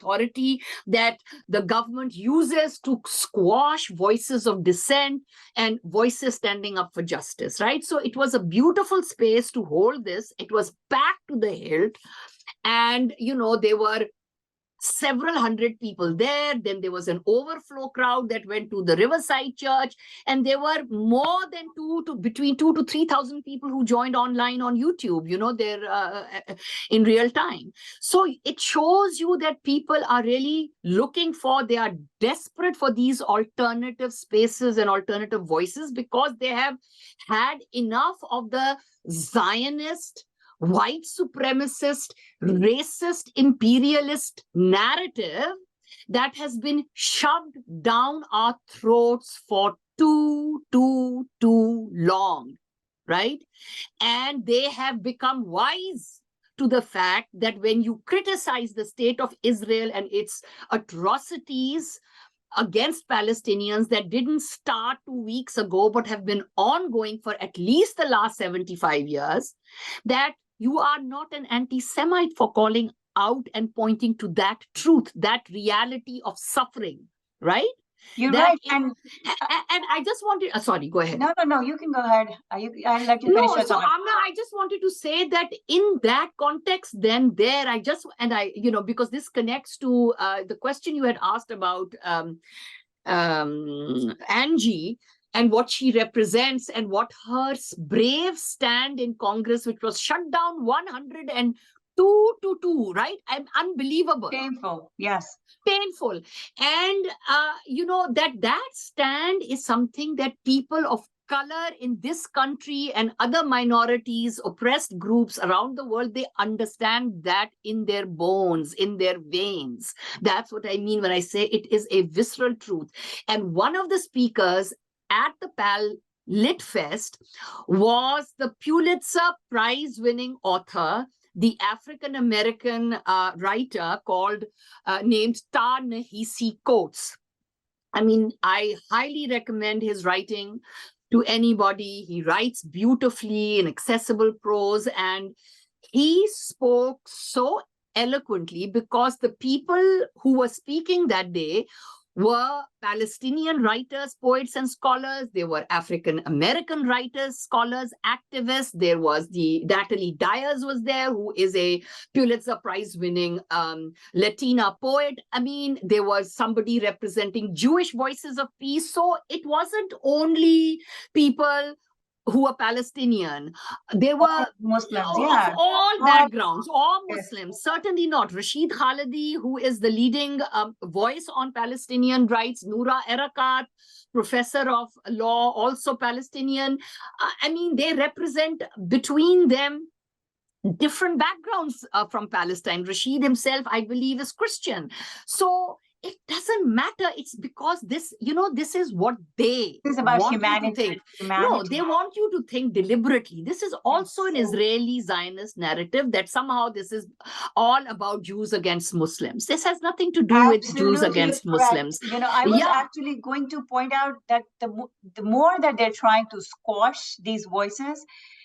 authority that the government uses to squash voices of dissent and voices standing up for justice, right? So it was a beautiful space to hold this. It was packed to the hilt. And, there were several hundred people there. Then there was an overflow crowd that went to the Riverside Church, and there were more than between 2,000 to 3,000 people who joined online on YouTube, in real time. So it shows you that people are really they are desperate for these alternative spaces and alternative voices, because they have had enough of the Zionist, white supremacist, racist, imperialist narrative that has been shoved down our throats for too long, right? And they have become wise to the fact that when you criticize the state of Israel and its atrocities against Palestinians that didn't start 2 weeks ago, but have been ongoing for at least the last 75 years, that you are not an anti-Semite for calling out and pointing to that truth, that reality of suffering, right? You're right. And I just wanted, sorry, go ahead. No, you can go ahead. I'll let you finish. No, so Amna, I just wanted to say that in that context, then there, because this connects to the question you had asked about Angie, and what she represents and what her brave stand in Congress, which was shut down 102 to 2, right? And unbelievable. Painful, yes. Painful. And, that stand is something that people of color in this country and other minorities, oppressed groups around the world, they understand that in their bones, in their veins. That's what I mean when I say it is a visceral truth. And one of the speakers at the Lit Fest was the Pulitzer Prize-winning author, the African-American writer named Ta-Nehisi Coates. I mean, I highly recommend his writing to anybody. He writes beautifully in accessible prose, and he spoke so eloquently because the people who were speaking that day were Palestinian writers, poets, and scholars. There were African-American writers, scholars, activists. There was Natalie Dyers was there, who is a Pulitzer Prize-winning Latina poet. I mean, there was somebody representing Jewish voices of peace. So it wasn't only people who were Palestinian. There were Muslims, of all backgrounds, all Muslims, certainly not. Rashid Khalidi, who is the leading voice on Palestinian rights, Noura Erakat, professor of law, also Palestinian. I mean, they represent between them different backgrounds from Palestine. Rashid himself, I believe, is Christian. So it doesn't matter. It's because this is what they want you to think. No, they want you to think deliberately. This is also an Israeli Zionist narrative that somehow this is all about Jews against Muslims. This has nothing to do with Jews against Muslims. I was actually going to point out that the more that they're trying to squash these voices,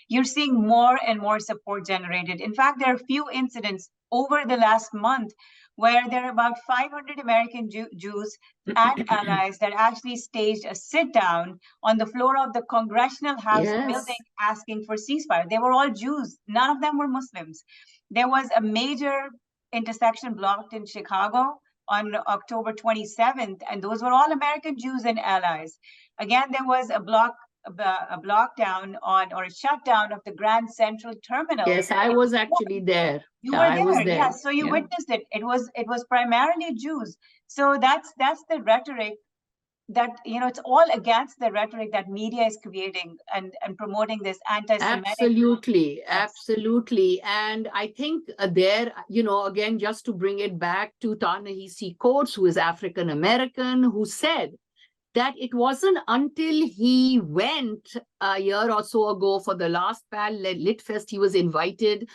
you're seeing more and more support generated. In fact, there are a few incidents over the last month where there are about 500 American Jews and allies that actually staged a sit-down on the floor of the Congressional House building asking for ceasefire. They were all Jews. None of them were Muslims. There was a major intersection blocked in Chicago on October 27th, and those were all American Jews and allies. Again, there was a lockdown or a shutdown of the Grand Central Terminal. Yes, I was actually there. You were there. I was there. Yes, so you witnessed it. It was primarily Jews. So that's the rhetoric that, it's all against the rhetoric that media is creating and promoting this anti-Semitic. Absolutely. And I think there, again, just to bring it back to Ta-Nehisi Coates, who is African-American, who said that it wasn't until he went a year or so ago for the last Lit Fest, he was invited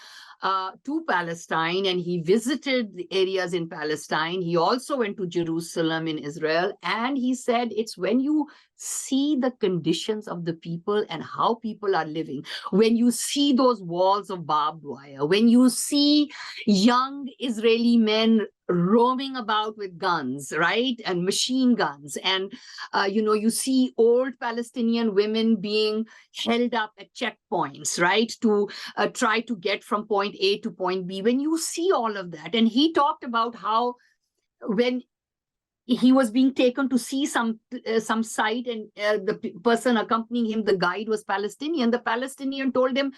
to Palestine, and he visited the areas in Palestine. He also went to Jerusalem in Israel, and he said it's when you see the conditions of the people and how people are living, when you see those walls of barbed wire, when you see young Israeli men roaming about with guns, right, and machine guns, and you see old Palestinian women being held up at checkpoints, right, to try to get from point A to point B. When you see all of that, and he talked about how when he was being taken to see some site, and the person accompanying him, the guide, was Palestinian. The Palestinian told him,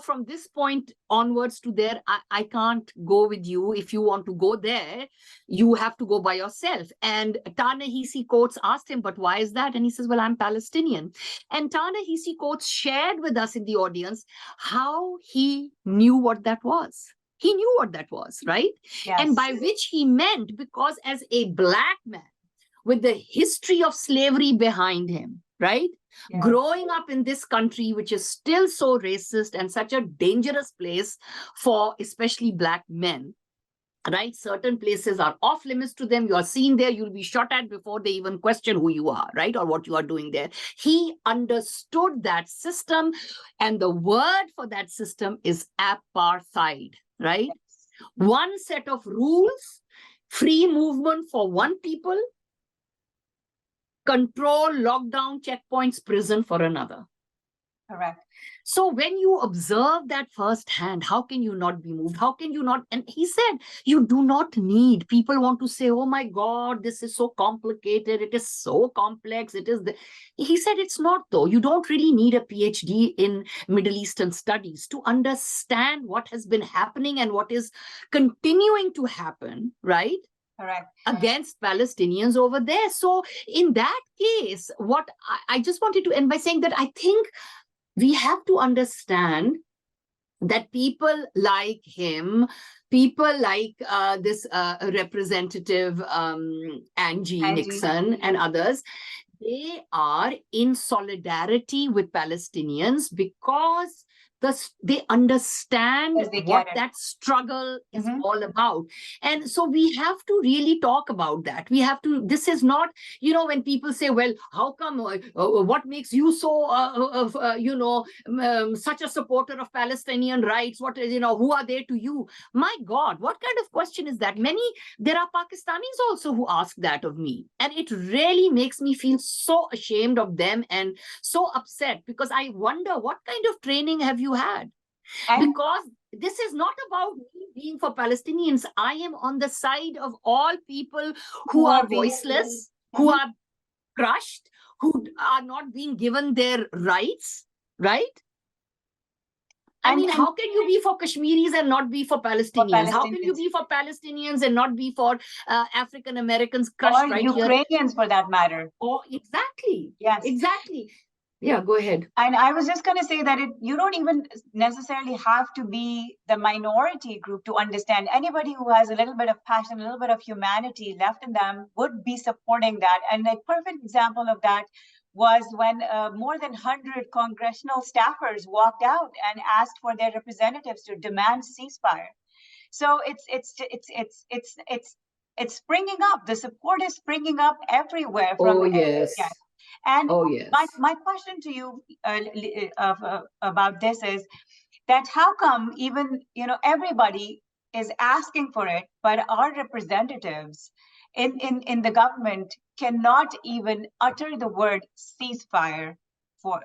from this point onwards to there, I can't go with you. If you want to go there, you have to go by yourself. And Ta-Nehisi Coates asked him, but why is that? And he says, well, I'm Palestinian. And Ta-Nehisi Coates shared with us in the audience how he knew what that was. He knew what that was, right? Yes. And by which he meant, because as a Black man with the history of slavery behind him, right? Yeah. Growing up in this country, which is still so racist and such a dangerous place for especially Black men, right? Certain places are off limits to them. You are seen there, you'll be shot at before they even question who you are, right? Or what you are doing there. He understood that system, and the word for that system is apartheid. Right? Yes. One set of rules, free movement for one people, control, lockdown, checkpoints, prison for another. Correct. So when you observe that firsthand, how can you not be moved? How can you not? And he said, you do not need, people want to say, oh my God, this is so complicated. It is so complex. It is he said, it's not though. You don't really need a PhD in Middle Eastern studies to understand what has been happening and what is continuing to happen, right? Correct. Against Palestinians over there. So in that case, what I just wanted to end by saying that I think we have to understand that people like him, people like this representative Angie Nixon and others, they are in solidarity with Palestinians because they understand what that struggle is all about. And so we have to really talk about that. We have to, this is not, when people say, well, how come, what makes you so, such a supporter of Palestinian rights? What, who are they to you? My God, what kind of question is that? There are Pakistanis also who ask that of me. And it really makes me feel so ashamed of them and so upset, because I wonder, what kind of training have you had? Because this is not about me being for Palestinians. I am on the side of all people who are voiceless, who are crushed, who are not being given their rights, right? I mean, how can you be for Kashmiris and not be for Palestinians? How can you be for Palestinians and not be for African Americans crushed right here? Or Ukrainians, for that matter. Oh, exactly. Yes. Exactly. Yeah, go ahead. And I was just going to say that you don't even necessarily have to be the minority group to understand. Anybody who has a little bit of passion, a little bit of humanity left in them would be supporting that. And a perfect example of that was when more than 100 congressional staffers walked out and asked for their representatives to demand ceasefire. So it's springing up. The support is springing up everywhere. Yes. And my question to you about this is that how come even everybody is asking for it, but our representatives in the government cannot even utter the word ceasefire? For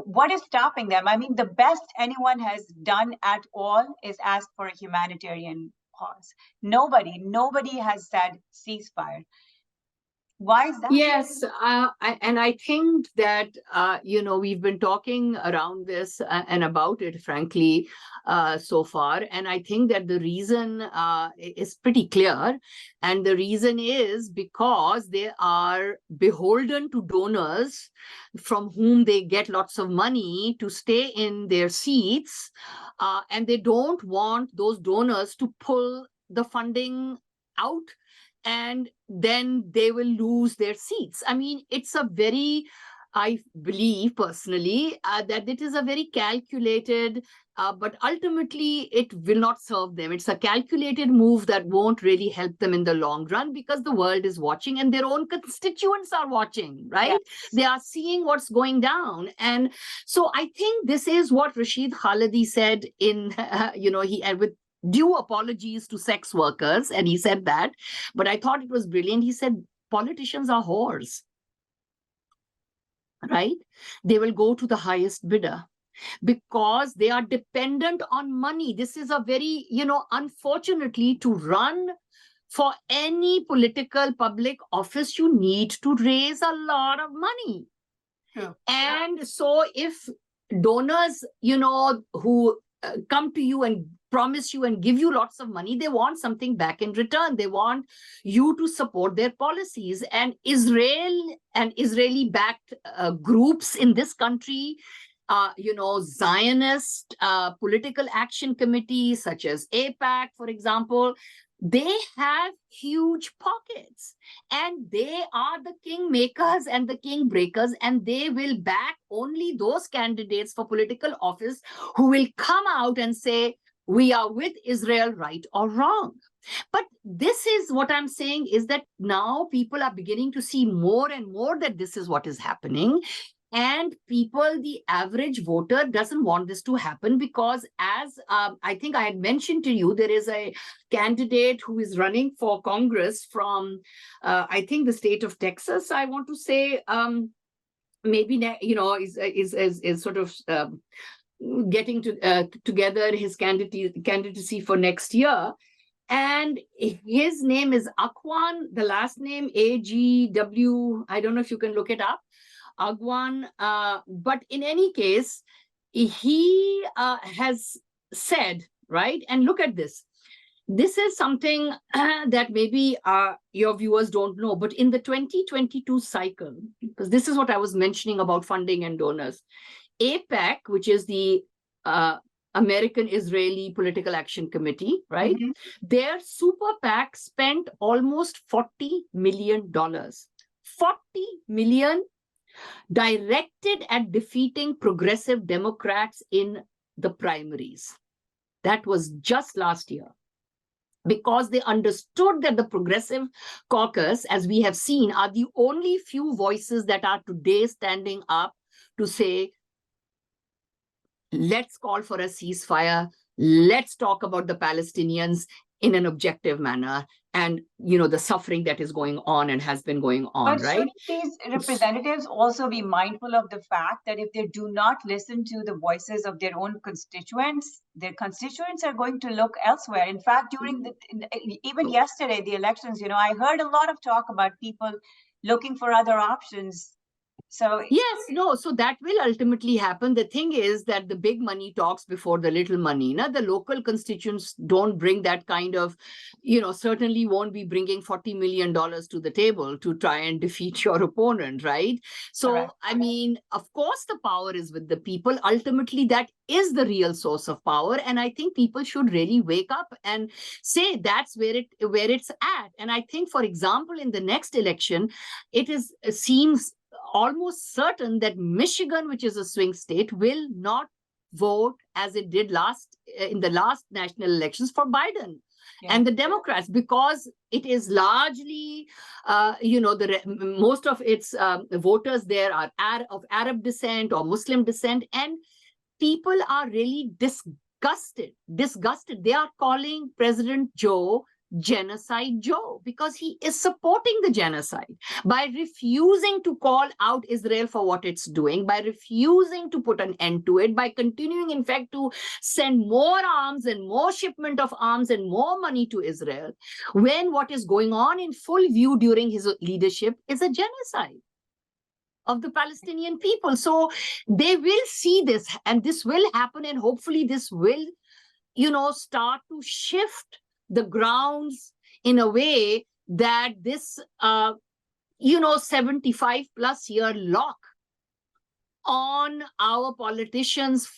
what is stopping them? I mean, the best anyone has done at all is ask for a humanitarian pause. Nobody has said ceasefire. Why is that? Yes, and I think that, we've been talking around this and about it, frankly, so far. And I think that the reason is pretty clear. And the reason is because they are beholden to donors from whom they get lots of money to stay in their seats. And they don't want those donors to pull the funding out, and then they will lose their seats. I mean, it's a very I believe personally that it is a very calculated, but ultimately it will not serve them. It's a calculated move that won't really help them in the long run, because the world is watching and their own constituents are watching, right? Yes. They are seeing what's going down. And so I think this is what Rashid Khalidi said in, and with due apologies to sex workers, and he said that, but I thought it was brilliant. He said, politicians are whores. Right? They will go to the highest bidder because they are dependent on money. This is a very, unfortunately, to run for any political public office, you need to raise a lot of money. True. And so if donors, who come to you and promise you and give you lots of money, they want something back in return. They want you to support their policies. And Israel and Israeli-backed groups in this country, Zionist political action committees such as AIPAC, for example, they have huge pockets, and they are the king makers and the king breakers, and they will back only those candidates for political office who will come out and say, we are with Israel, right or wrong. But this is what I'm saying, is that now people are beginning to see more and more that this is what is happening. And people, the average voter, doesn't want this to happen, because as I think I had mentioned to you, there is a candidate who is running for Congress from, I think, the state of Texas, I want to say, maybe, is sort of getting together his candidacy for next year. And his name is Akwan, the last name AGW. I don't know if you can look it up. Agwan, but in any case, he has said, right? And look at this. This is something that maybe your viewers don't know, but in the 2022 cycle, because this is what I was mentioning about funding and donors, AIPAC, which is the American Israeli Political Action Committee, right? Mm-hmm. Their super PAC spent almost $40 million. $40 million directed at defeating progressive Democrats in the primaries. That was just last year, because they understood that the progressive caucus, as we have seen, are the only few voices that are today standing up to say, let's call for a ceasefire, let's talk about the Palestinians in an objective manner, and the suffering that is going on and has been going on. But right? Should these representatives also be mindful of the fact that if they do not listen to the voices of their own constituents, their constituents are going to look elsewhere? In fact, during even yesterday, the elections, I heard a lot of talk about people looking for other options. So yes, no, so that will ultimately happen. The thing is that the big money talks before the little money. Now, the local constituents don't bring that kind of, certainly won't be bringing $40 million to the table to try and defeat your opponent, right? So, correct. I mean, of course, the power is with the people. Ultimately, that is the real source of power. And I think people should really wake up and say that's where it's at. And I think, for example, in the next election, it seems almost certain that Michigan, which is a swing state, will not vote as it did in the last national elections for Biden and the Democrats, because it is largely, most of its voters there are of Arab descent or Muslim descent, and people are really disgusted. They are calling President Joe Genocide Joe, because he is supporting the genocide by refusing to call out Israel for what it's doing, by refusing to put an end to it, by continuing, in fact, to send more arms and more shipment of arms and more money to Israel, when what is going on in full view during his leadership is a genocide of the Palestinian people. So they will see this, and this will happen, and hopefully this will, start to shift the grounds in a way that this, 75 plus year lock on our politicians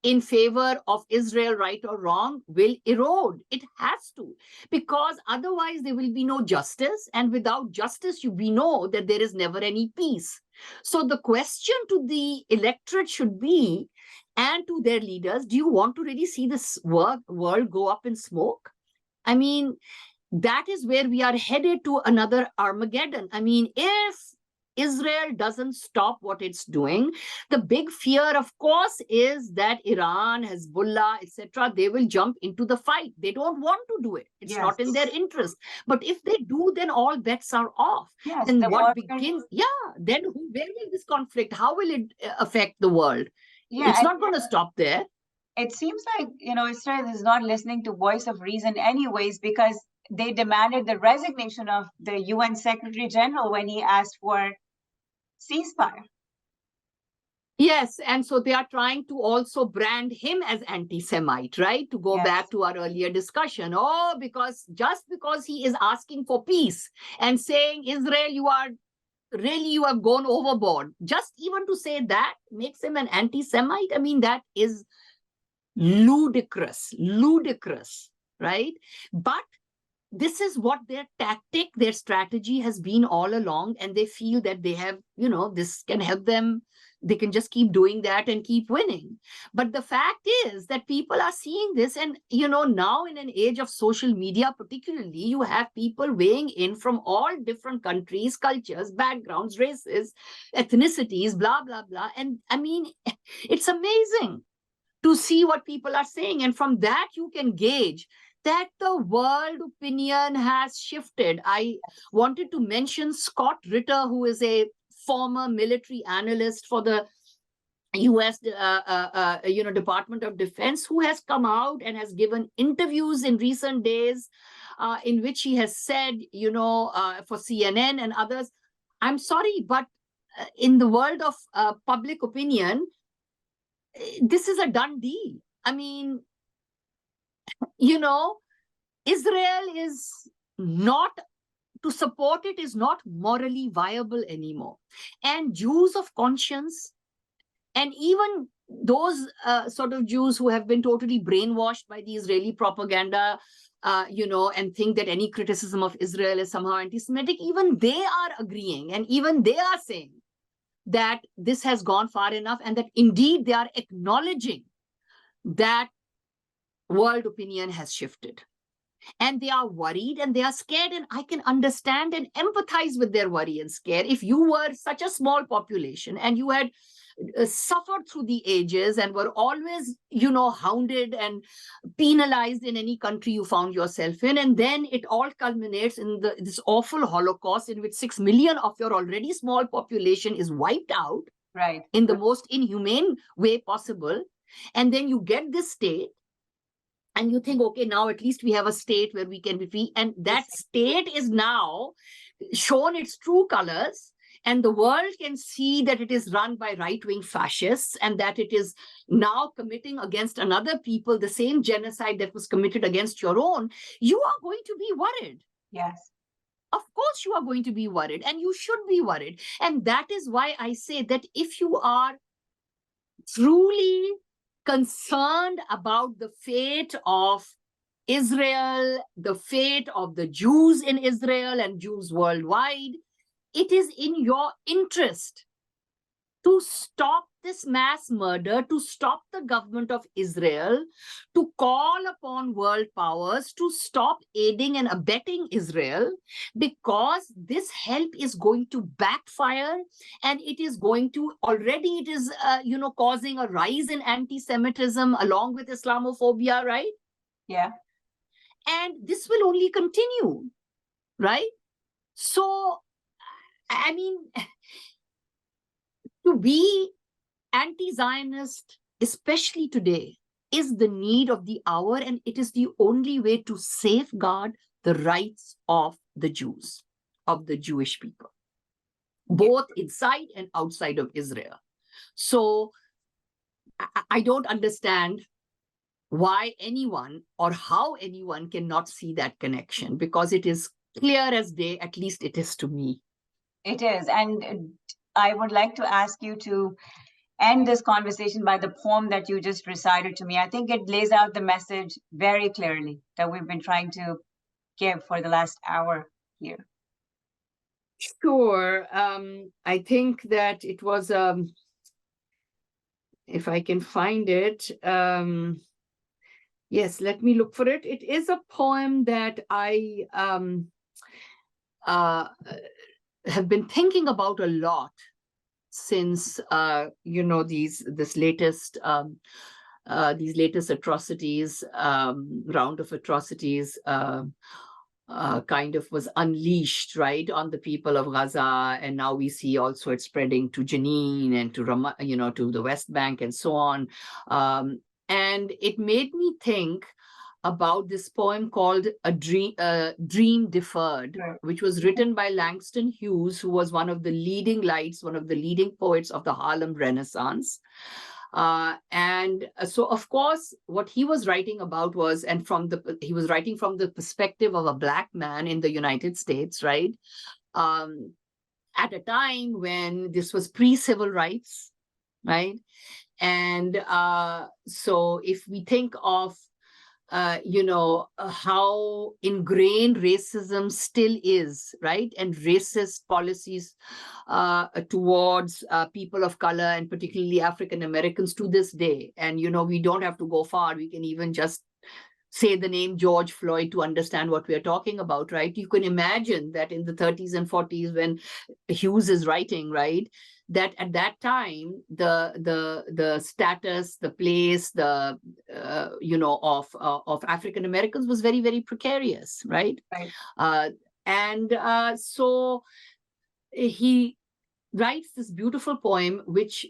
in favor of Israel, right or wrong, will erode. It has to, because otherwise there will be no justice. And without justice, we know that there is never any peace. So the question to the electorate should be, and to their leaders, do you want to really see this world go up in smoke? I mean, that is where we are headed, to another Armageddon. I mean, if Israel doesn't stop what it's doing, the big fear, of course, is that Iran, Hezbollah, etc., they will jump into the fight. They don't want to do it. It's Yes. not in their interest. But if they do, then all bets are off. Yes, And the what war- begins, then where will this conflict, how will it affect the world? Yeah, It's and not going to stop there. it seems like, Israel is not listening to voice of reason anyways, because they demanded the resignation of the UN Secretary General when he asked for ceasefire. Yes, and so they are trying to also brand him as anti-Semite, right? To go Yes. back to our earlier discussion. Oh, just because he is asking for peace and saying, Israel, you have gone overboard. Just even to say that makes him an anti-Semite. I mean, that is ludicrous, right? But this is what their tactic, their strategy has been all along, and they feel that they have, this can help them. They can just keep doing that and keep winning. But the fact is that people are seeing this, and, now in an age of social media, particularly, you have people weighing in from all different countries, cultures, backgrounds, races, ethnicities, blah, blah, blah. And I mean, it's amazing to see what people are saying. And from that, you can gauge that the world opinion has shifted. I wanted to mention Scott Ritter, who is a former military analyst for the US Department of Defense, who has come out and has given interviews in recent days in which he has said, for CNN and others, I'm sorry, but in the world of public opinion, this is a done deal. I mean, Israel is not, to support it is not morally viable anymore. And Jews of conscience, and even those sort of Jews who have been totally brainwashed by the Israeli propaganda, and think that any criticism of Israel is somehow anti-Semitic, even they are agreeing, and even they are saying that this has gone far enough, and that indeed they are acknowledging that world opinion has shifted. And they are worried and they are scared, and I can understand and empathize with their worry and scare. If you were such a small population and you had suffered through the ages and were always, hounded and penalized in any country you found yourself in, and then it all culminates in this awful Holocaust in which 6 million of your already small population is wiped out, right, in the most inhumane way possible, and then you get this state, and you think, okay, now at least we have a state where we can be free. And that state is now shown its true colors, and the world can see that it is run by right-wing fascists, and that it is now committing against another people the same genocide that was committed against your own. You are going to be worried. Yes. Of course you are going to be worried, and you should be worried. And that is why I say that if you are truly concerned about the fate of Israel, the fate of the Jews in Israel and Jews worldwide, it is in your interest to stop this mass murder, to stop the government of Israel, to call upon world powers to stop aiding and abetting Israel, because this help is going to backfire, and it is going to, already it is, causing a rise in anti-Semitism along with Islamophobia, right? Yeah. And this will only continue, right? So, I mean, to be anti-Zionist, especially today, is the need of the hour, and it is the only way to safeguard the rights of the Jews, of the Jewish people, both inside and outside of Israel. So I don't understand why anyone or how anyone cannot see that connection, because it is clear as day, at least it is to me. It is. And I would like to ask you to end this conversation by the poem that you just recited to me. I think it lays out the message very clearly that we've been trying to give for the last hour here. Sure. I think that it was, if I can find it, yes, let me look for it. It is a poem that I have been thinking about a lot since these latest atrocities, round of atrocities kind of was unleashed, right, on the people of Gaza, and now we see also it spreading to Jenin and to to the West Bank and so on, and it made me think about this poem called Dream Deferred, which was written by Langston Hughes, who was one of the leading lights, one of the leading poets of the Harlem Renaissance. And so, of course, what he was writing about was, he was writing from the perspective of a Black man in the United States, right? At a time when this was pre-civil rights, right? And so if we think of how ingrained racism still is, right? And racist policies towards people of color and particularly African Americans to this day. And, we don't have to go far. We can even just say the name George Floyd to understand what we're talking about, right? You can imagine that in the 30s and 40s when Hughes is writing, right, that at that time the status, the place, of African Americans was very, very precarious, right? So he writes this beautiful poem, which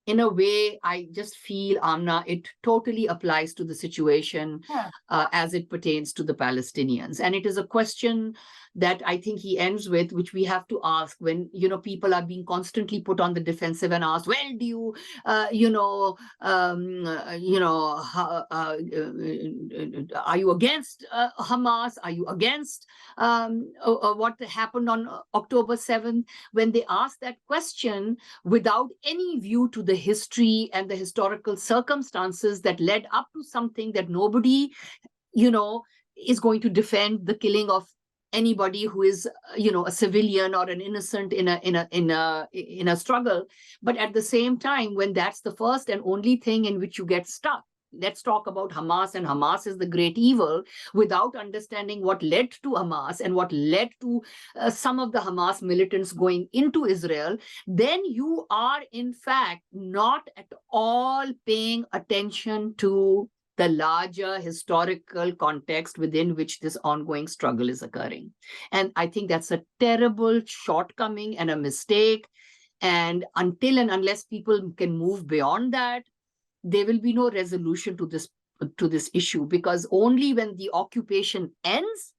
in a way, I just feel, Amna, it totally applies to the situation as it pertains to the Palestinians. And it is a question that I think he ends with, which we have to ask when, people are being constantly put on the defensive and asked, well, do you, are you against Hamas? Are you against what happened on October 7th? When they ask that question without any view to the history and the historical circumstances that led up to something that nobody, is going to defend the killing of anybody who is, a civilian or an innocent in a struggle. But at the same time, when that's the first and only thing in which you get stuck, let's talk about Hamas, and Hamas is the great evil, without understanding what led to Hamas and what led to some of the Hamas militants going into Israel, then you are in fact not at all paying attention to the larger historical context within which this ongoing struggle is occurring. And I think that's a terrible shortcoming and a mistake. And until and unless people can move beyond that, there will be no resolution to this issue, because only when the occupation ends,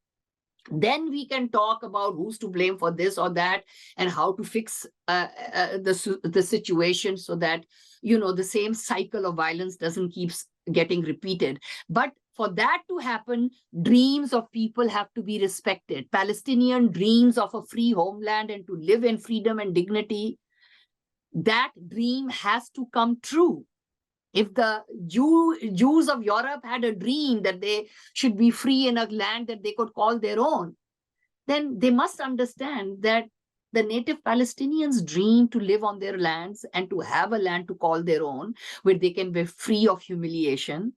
then we can talk about who's to blame for this or that and how to fix the situation so that, the same cycle of violence doesn't keep getting repeated. But for that to happen, dreams of people have to be respected. Palestinian dreams of a free homeland and to live in freedom and dignity, that dream has to come true. If the Jews of Europe had a dream that they should be free in a land that they could call their own, then they must understand that the native Palestinians dream to live on their lands and to have a land to call their own, where they can be free of humiliation.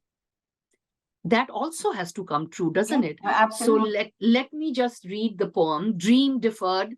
That also has to come true, doesn't it? Absolutely. So let me just read the poem, Dream Deferred.